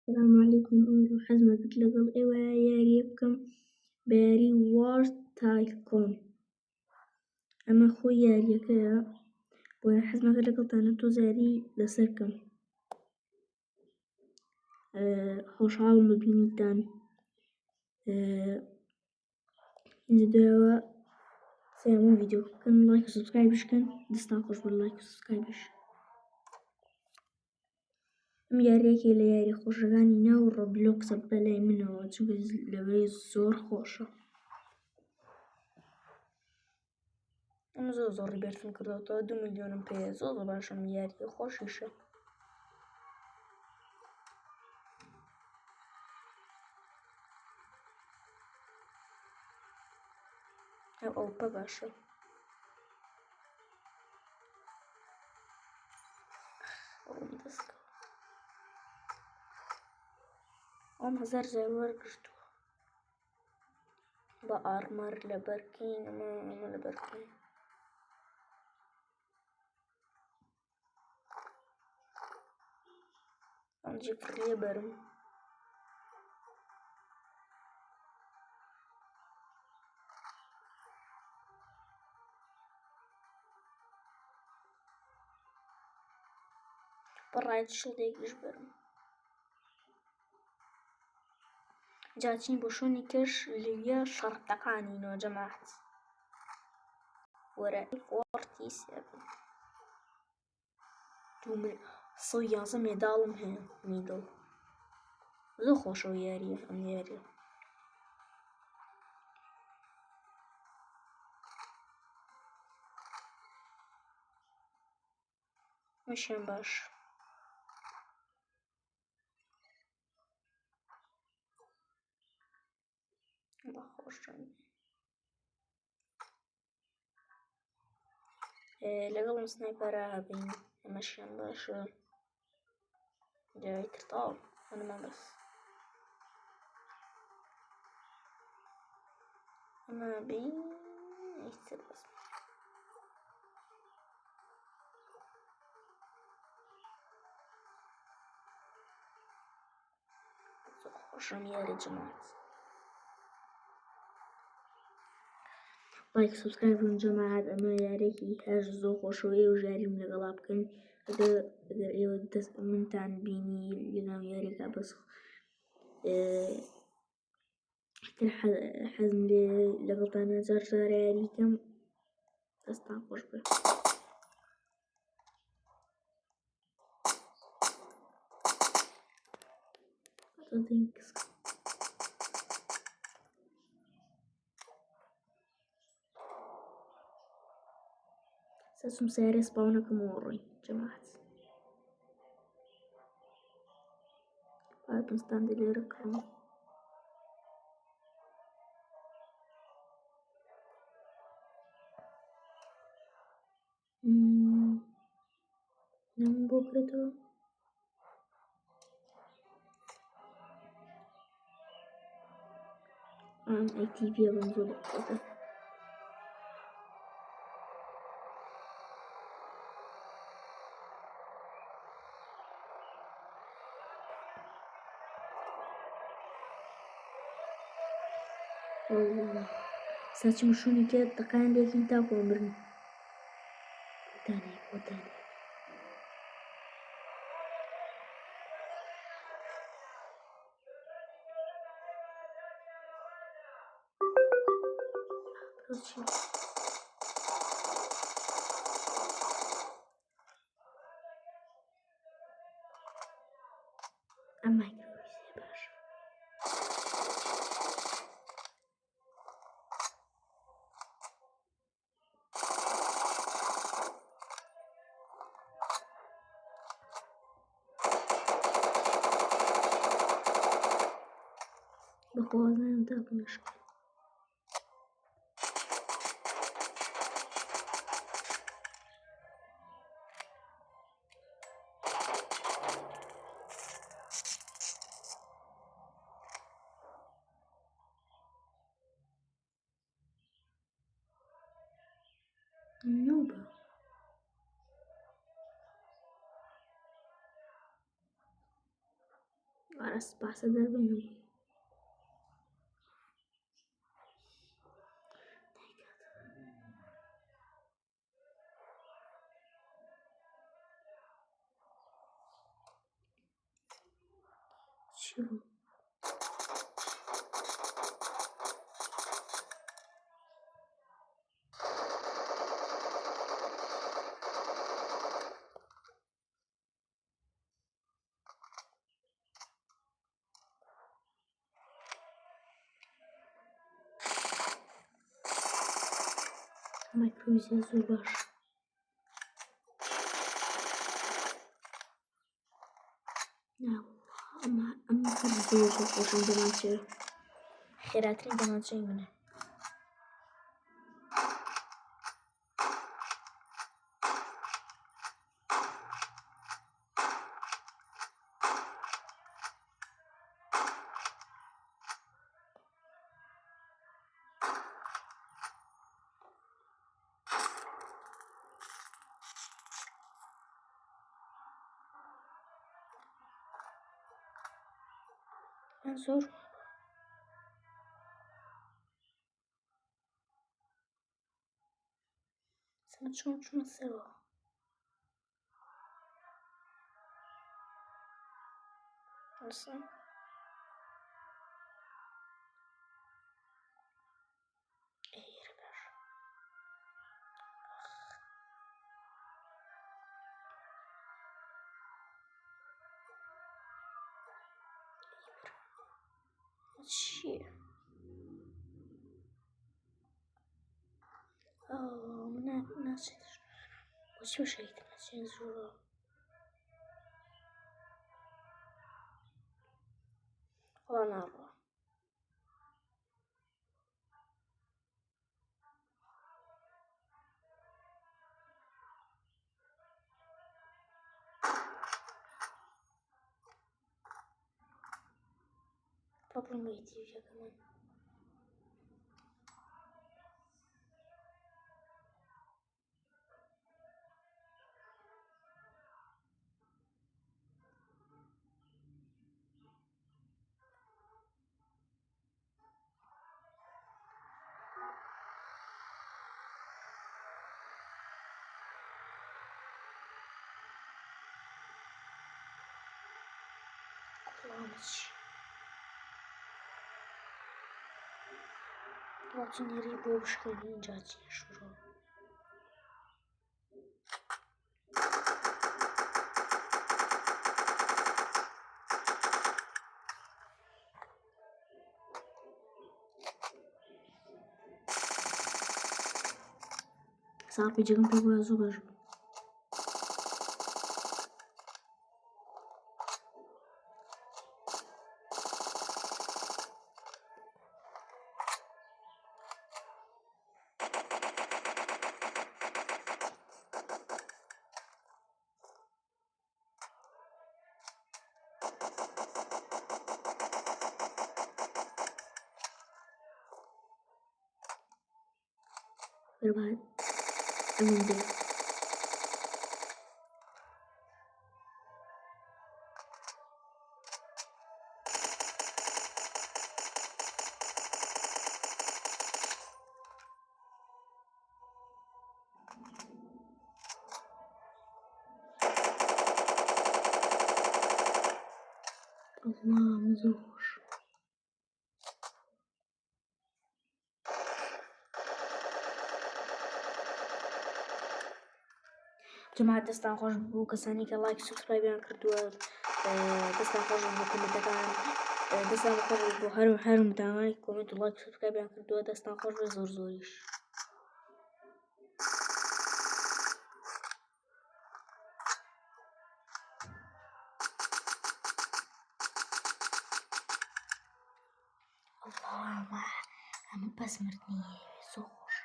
السلام عليكم أنا حزمة لەگەڵ ئێوە یاری بکەم بە یاری وار تایکۆن ئەمە خۆی یاریەکەیە بۆیە حەزمەکە لەگەڵتانە تۆز یاری لەسەر بکەم خۆشحاڵم بە بینیتان اینجا دوێەوە سێمین ڤیدیۆ بکەن لایک و سبسکرایبش بکەن دەستان خۆش بە لایک و سبسکرایبش ئەم یاریەکێ لە یاری خۆشەکانی ناو ڕۆبلۆکسە بەلای منەوە چونکە لەوەی زۆر خۆشە ئەمە زۆر ڕیبێرتم کردەوەتەوە 2 ملیۆنم پێیە زۆر باشم یاریە خۆشیشە ئەوپە باشە ئەم 1000 جار وەرگرتووە بە ئارمەر لە بەرکین ئەمە لە بەرکین ئەمجی فڕیە بەرم بەڕایەت شڵێکیش بەرم جاچین بۆ شوێنی کەش لەویە شەڕتەکانینەوە جەماعەت وەرە فۆرتی سێڤن 111 مێداڵم هەیە میدڵ زۆر خۆشەوە یاریە ئەم یاریە مەشیان باش بەخۆشن لەگەڵم سنایپەرە هەبین ئەمەشیان باشە جای ترتاو ئەنەما بەس ئەمە بین هیچتر بەس زۆر خۆشم یاری جەماعەت لایک سبسکرایب بکەن جەماعەت ئەمە یارێکی هەر زۆر خۆشەوە ئێوە یاریم لەگەڵا بکەن ئەگەر ئێوە دەست منتان بینی لەناو یاریەکە بەس تر حەزم لێ لەگەڵتانە جار یاری بکەم دەستان خۆش بێ سەسم سیارێ سپاونەکەمەوە ڕۆی جەماعەت پستان لێرە کڕم نەم بۆ کرێتەوە ئەیتیڤە بەم زۆر بەقۆتە ساچم شوونی کرد دەقان لێکین تا کۆمرن بۆتانێ ئەمە باش بەخوازانم تا بنشکە نوبە bahseder benim. Şu. Microbize yazıyorlar. Ya ama microbize yazıyor. Boşum demançı. Xeratini demançı yine. En zor. Sana çoğunçu nasıl o? Nasıl? Eğer ver. Shit. Oh, nasıl? Hiçbir şey gitmez. Zor. Falan abi. Попробуй идти в команду. Ладно. Очень рыбушка не дать шуру. Sabe de campo eu azul hoje. Verdade. Eu não dei. Allah'ım zor. جماعة دستان خوش بو کسانی که لایک سبسکرایب کردووە دەستان خۆش بۆ کۆمنتەکان دەستان خۆش بۆ هەرومتانای کۆمنت و لایک سبسکرایب کردووە دەستان خۆش بە زۆر زۆریش اللهم ئەمە بەس مردنی زۆر خۆش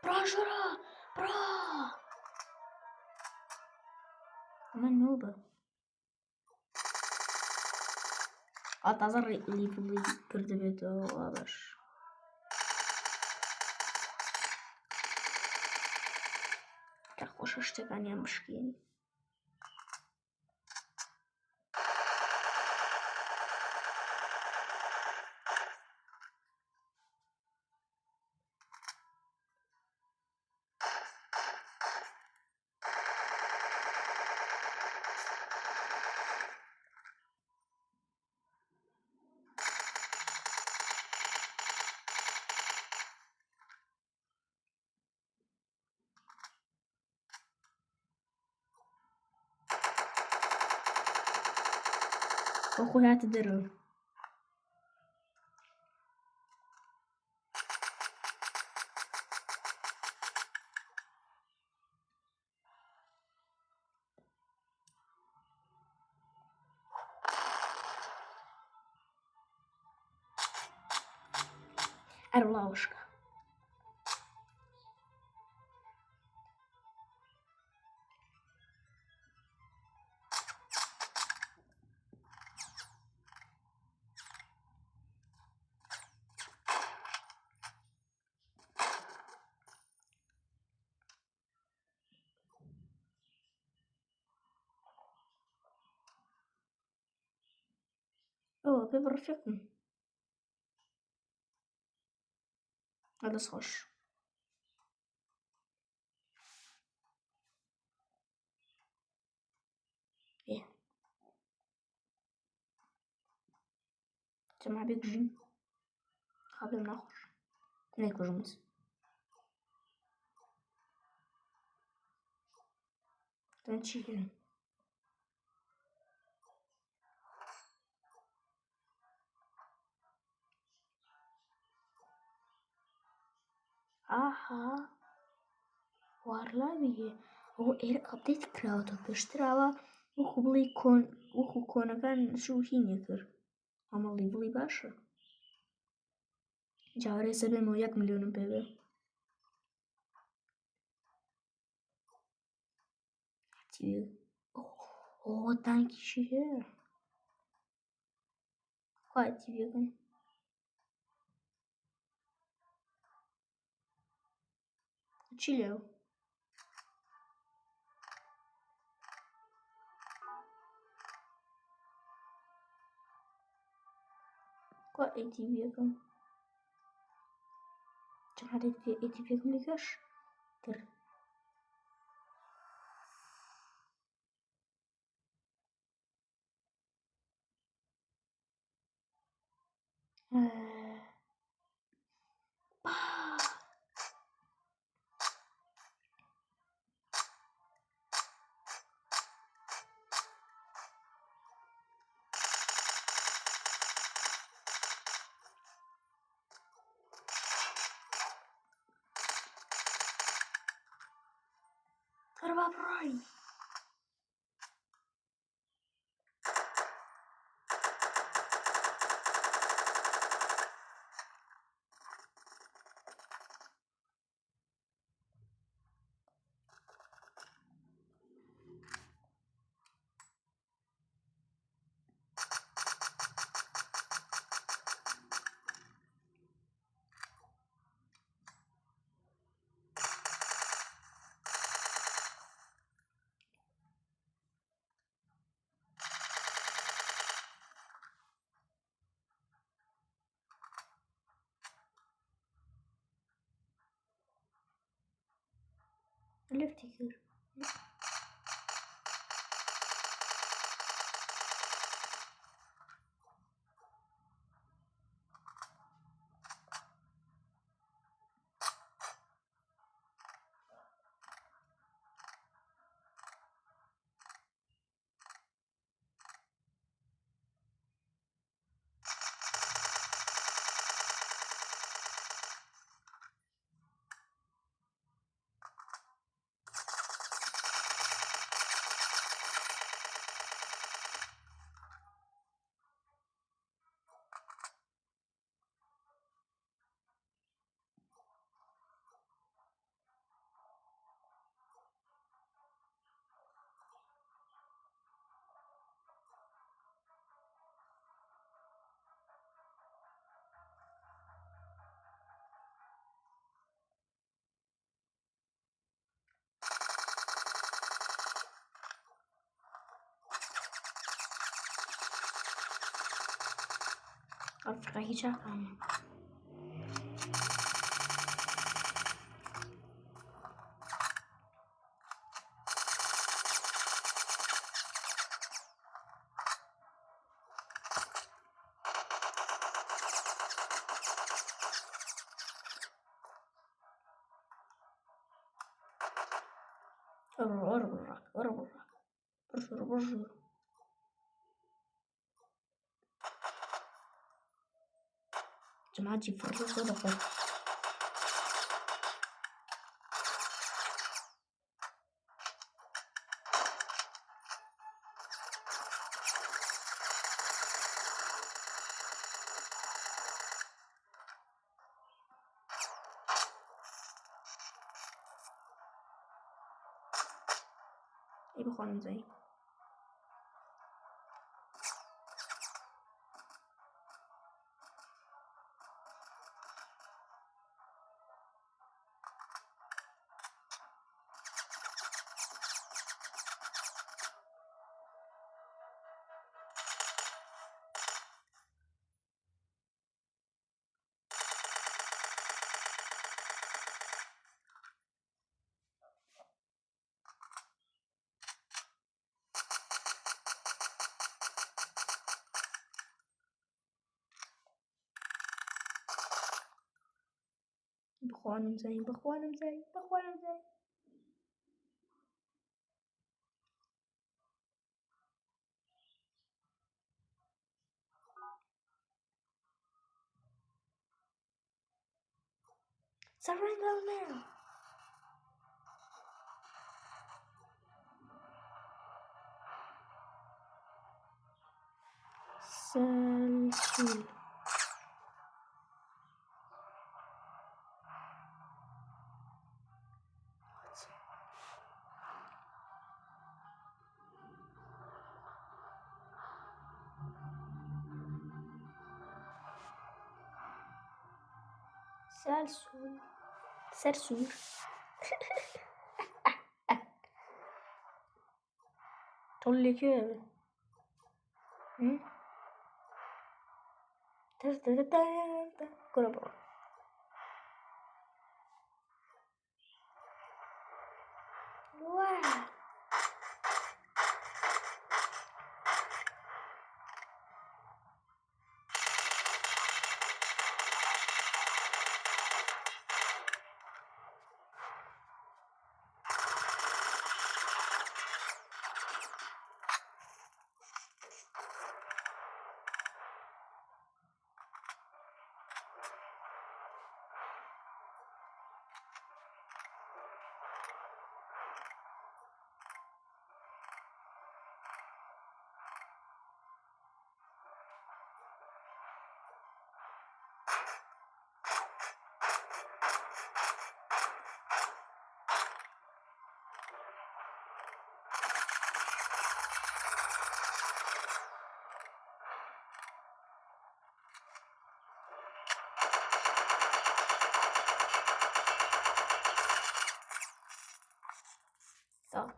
براشورا برا ئەمە نوبە تازە لیڤڵی کردبێتەوە وا باش. خۆشە شتەکانیان بشکێنی. خۆی هاتە دەرەوە. ئەرە وڵاوشکە. ئەوە پێ بڕفێکم. دەست خۆش. جەماعە بێکوژین. خاڵێم ناخۆش. نەیکوژمت. دەن چی کرد؟ ئاها وارلاویە ئەوە ئێرە ئەپدەیت کراوەتەوە پێشتراوە وەکو بڵێ وەکو کۆنەکان شوهینێ کرد. ئەمە لیڤڵی باشە. جاوارەی سەبێمەوە 1 ملیۆنم پێ بێ. ئۆ تانکیشی هەیە. خواتی بێکم. چی لێو؟ kwa ATV'ەکەم چقدر ATV'ەکەم لێکەش تر بڕای لفتی کرد Afrika hiç aramam. جماعة فرصة صدقة. ايه بخوانم زي بخوانم زي بخوانم زي بخوانم زي Surrender now. سلسل سلسل سرسور طلي كده كرة واو. So.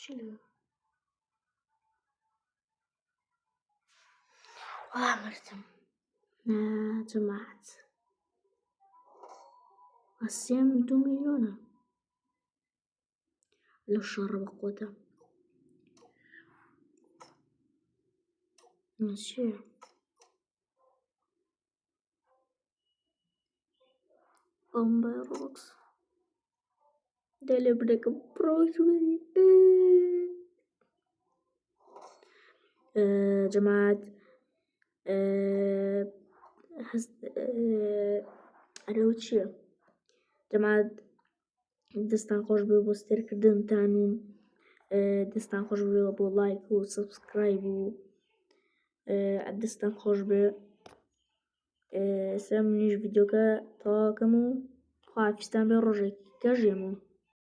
چیه؟ مردم نه جماعت الصيام 2 مليون لو شرب قوته ماشي روبوكس ده اللي بدك برو شوي جماعة حس أنا جماعة دستان خوش بێ بۆ ستێرکردنتان و دەستان خۆش بێ بۆ لایک و سبسکرایب و دەستان خۆش بێ ئێستا منیش ڤیدیۆکە تەواو دەکەم و خواحافیزتان بێ ڕۆژێکی کە ژێمەوە.